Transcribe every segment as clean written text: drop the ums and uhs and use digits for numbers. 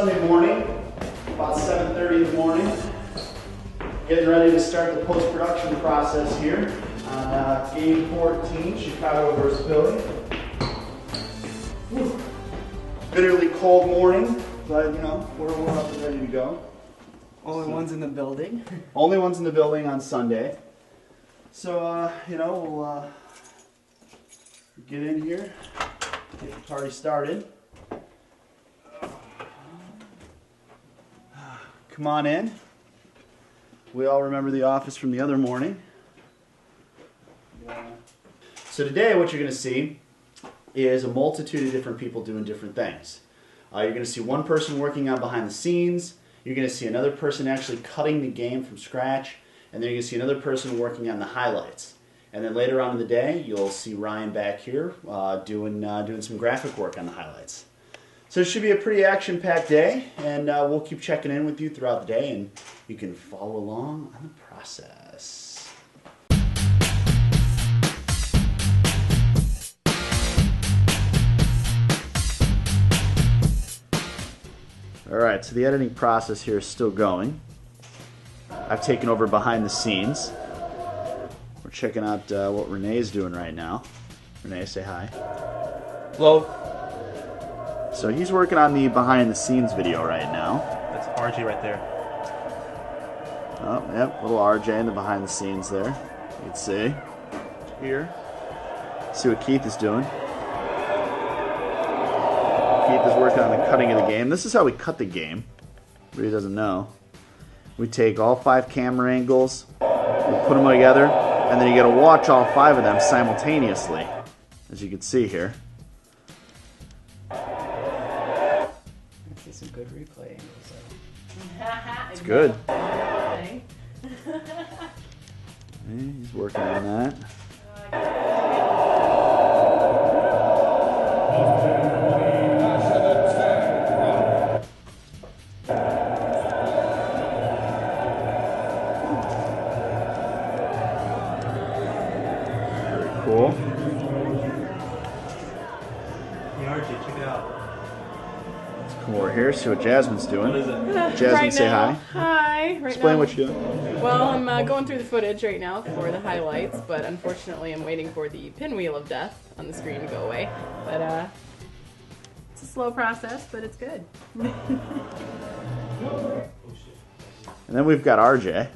Sunday morning, about 7:30 in the morning. Getting ready to start the post-production process here on Game 14, Chicago versus Philly. Whew. Bitterly cold morning, but you know, we're up and ready to go. Only ones in the building. Only ones in the building on Sunday. So, you know, we'll get in here, get the party started. Come on in. We all remember the office from the other morning. So today what you're going to see is a multitude of different people doing different things. You're going to see one person working on behind the scenes. You're going to see another person actually cutting the game from scratch. And then you're going to see another person working on the highlights. And then later on in the day, you'll see Ryan back here doing some graphic work on the highlights. So it should be a pretty action-packed day, and we'll keep checking in with you throughout the day, and you can follow along on the process. Alright, so the editing process here is still going. I've taken over behind the scenes. We're checking out what Renee's doing right now. Renee, say hi. Hello. So he's working on the behind the scenes video right now. That's RJ right there. Oh, yep, little RJ in the behind the scenes there. You can see. Here. See what Keith is doing. Keith is working on the cutting of the game. This is how we cut the game. Everybody doesn't know. We take all 5 camera angles, we put them together, and then you got to watch all 5 of them simultaneously, as you can see here. Some good replay angles. It's good. He's working on that. Very cool. Hey RJ, check it out. Come over here, see what Jasmine's doing. What is it? Jasmine, right say now. hi. Hi. Explain what you're doing. Well, I'm going through the footage right now for the highlights, but unfortunately I'm waiting for the pinwheel of death on the screen to go away. But it's a slow process, but it's good. And then we've got RJ.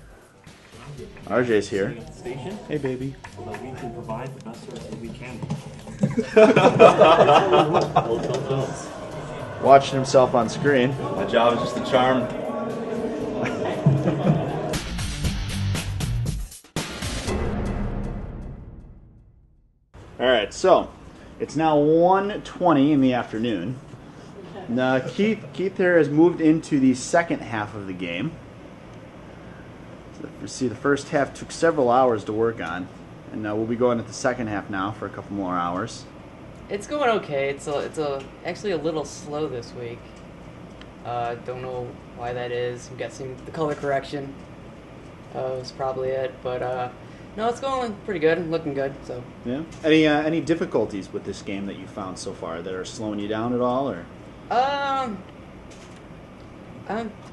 RJ's here. Station. Hey, baby. So that we can provide the best service that we can. Watching himself on screen. My job is just to charm. Alright, so it's now 1:20 in the afternoon. Now, Keith here has moved into the second half of the game. So, you see, the first half took several hours to work on, and we'll be going to the second half now for a couple more hours. It's going okay. It's actually a little slow this week. Don't know why that is. I'm guessing the color correction is probably it. But no, it's going pretty good. Looking good. So Yeah. Any difficulties with this game that you found so far that are slowing you down at all, or? I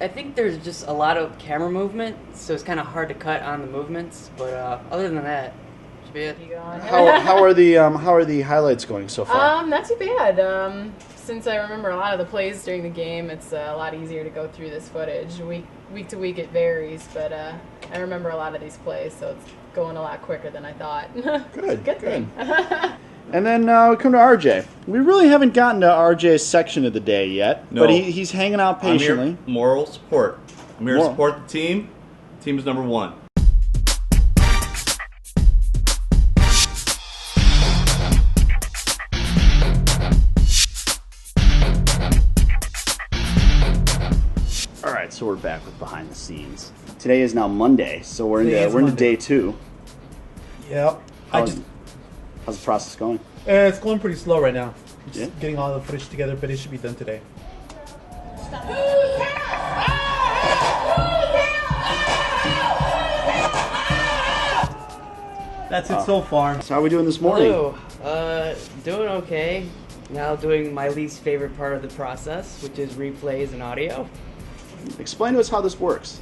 think there's just a lot of camera movement, so it's kind of hard to cut on the movements. But other than that, should be it. How are the highlights going so far? Not too bad. Since I remember a lot of the plays during the game, it's a lot easier to go through this footage. Week to week it varies, but I remember a lot of these plays, so it's going a lot quicker than I thought. Good thing. And then we come to RJ. We really haven't gotten to RJ's section of the day yet, No. but he's hanging out patiently. I'm here, moral support. I'm here to support the team. Team is number 1. All right, so we're back with behind the scenes. Today is now Monday, so we're into day 2. Yep. How's the process going? It's going pretty slow right now. Just Yeah. getting all the footage together, but it should be done today. That's it so far. So how are we doing this morning? Hello. Doing okay. now doing my least favorite part of the process, which is replays and audio. Explain to us how this works.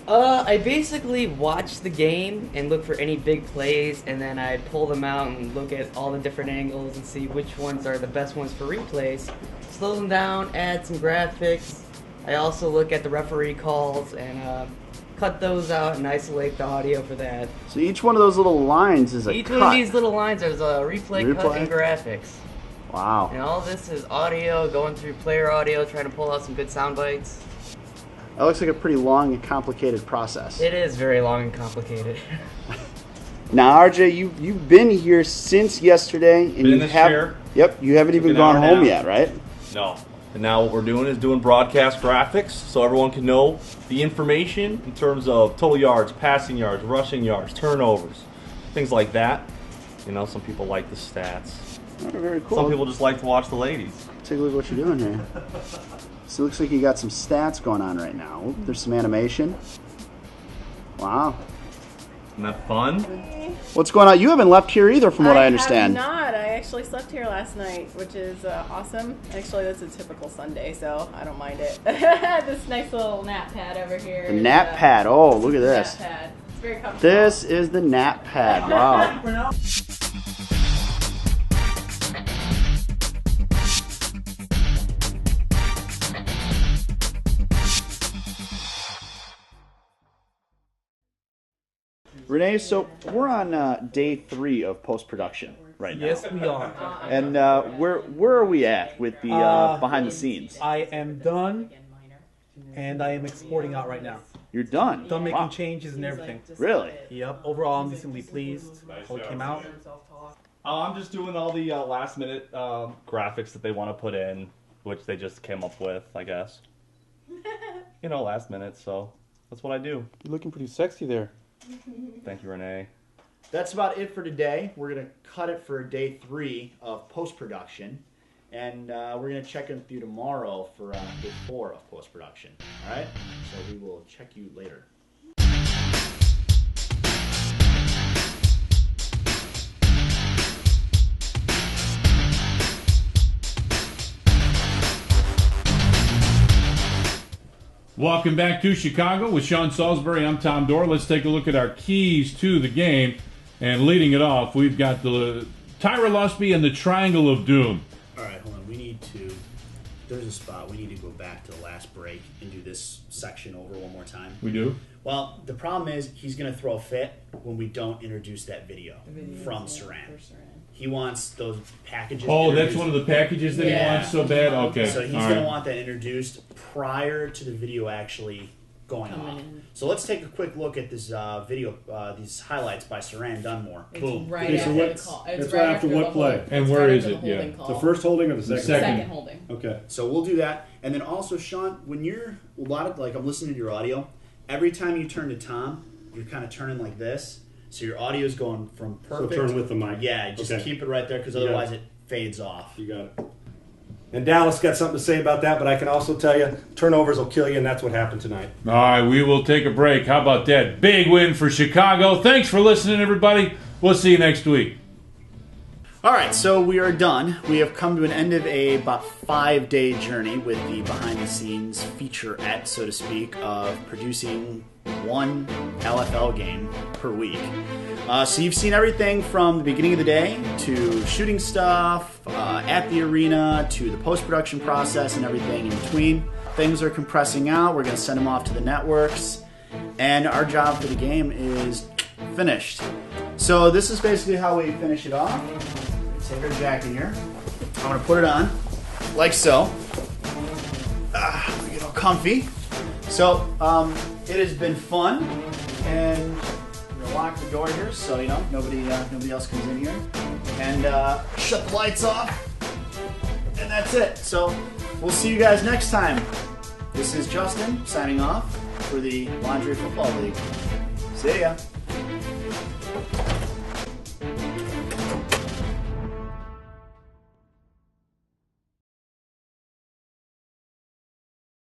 I basically watch the game and look for any big plays, and then I pull them out and look at all the different angles and see which ones are the best ones for replays. Slow them down, add some graphics. I also look at the referee calls and cut those out and isolate the audio for that. So each one of those little lines is a Each cut. one of these little lines is a replay, cut, and graphics. Wow. And all this is audio, going through player audio, trying to pull out some good sound bites. That looks like a pretty long and complicated process. It is very long and complicated. Now, RJ, you've been here since yesterday, and you haven't. Yep, you haven't even gone home yet, right? No. And now what we're doing is doing broadcast graphics, so everyone can know the information in terms of total yards, passing yards, rushing yards, turnovers, things like that. You know, some people like the stats. Oh, very cool. Some people just like to watch the ladies. Take a look at what you're doing here. So it looks like you got some stats going on right now. Oop, there's some animation. Wow. Isn't that fun? What's going on? You haven't left here either, from what I understand. I have not. I actually slept here last night, which is awesome. Actually, that's a typical Sunday, so I don't mind it. This nice little nap pad over here. The nap pad. Oh, look at this. Nap pad. It's very comfortable. This is the nap pad. Wow. Renee, so we're on day 3 of post-production right now. Yes, we are. And where are we at with the behind the scenes? I am done, and I am exporting out right now. You're done? Done making changes and everything. Really? Yep. Overall, I'm decently pleased how it came out. I'm just doing all the last minute graphics that they want to put in, which they just came up with, I guess. You know, last minute, so that's what I do. You're looking pretty sexy there. Thank you, Renee. That's about it for today. We're going to cut it for day 3 of post-production. And we're going to check in with you tomorrow for day 4 of post-production. All right? So we will check you later. Welcome back to Chicago with Sean Salisbury. I'm Tom Dorr. Let's take a look at our keys to the game. And leading it off, we've got the Tyra Lusby and the Triangle of Doom. All right, hold on. There's a spot. We need to go back to the last break and do this section over one more time. We do? Well, the problem is he's going to throw a fit when we don't introduce that video from Saran. He wants those packages. Oh, that's one of the packages that he wants so bad? Okay. So he's going to want that introduced prior to the video actually going on. So let's take a quick look at this video, these highlights by Saran Dunmore. Boom. Right Okay, so after what's- the call. that's right after what play? And it's where right is after it? the holding Yeah. call. The first holding or the second? Second holding. Okay. So we'll do that. And then also, Sean, when you're I'm listening to your audio, every time you turn to Tom, you're kind of turning like this. So your audio is going from perfect. So turn with the mic. Yeah, just Okay. keep it right there because You got otherwise it. it fades off. You got it. And Dallas got something to say about that, but I can also tell you, turnovers will kill you, and that's what happened tonight. All right, we will take a break. How about that? Big win for Chicago. Thanks for listening, everybody. We'll see you next week. All right, so we are done. We have come to an end of about 5-day journey with the behind-the-scenes featurette, so to speak, of producing one LFL game per week. So you've seen everything from the beginning of the day to shooting stuff at the arena to the post-production process and everything in between. Things are compressing out. We're going to send them off to the networks. And our job for the game is finished. So this is basically how we finish it off. Take our jacket here. I'm going to put it on like so. We get all comfy. So it has been fun. And we're going to lock the door here so nobody else comes in here. And shut the lights off. And that's it. So we'll see you guys next time. This is Justin signing off for the Lingerie Football League. See ya.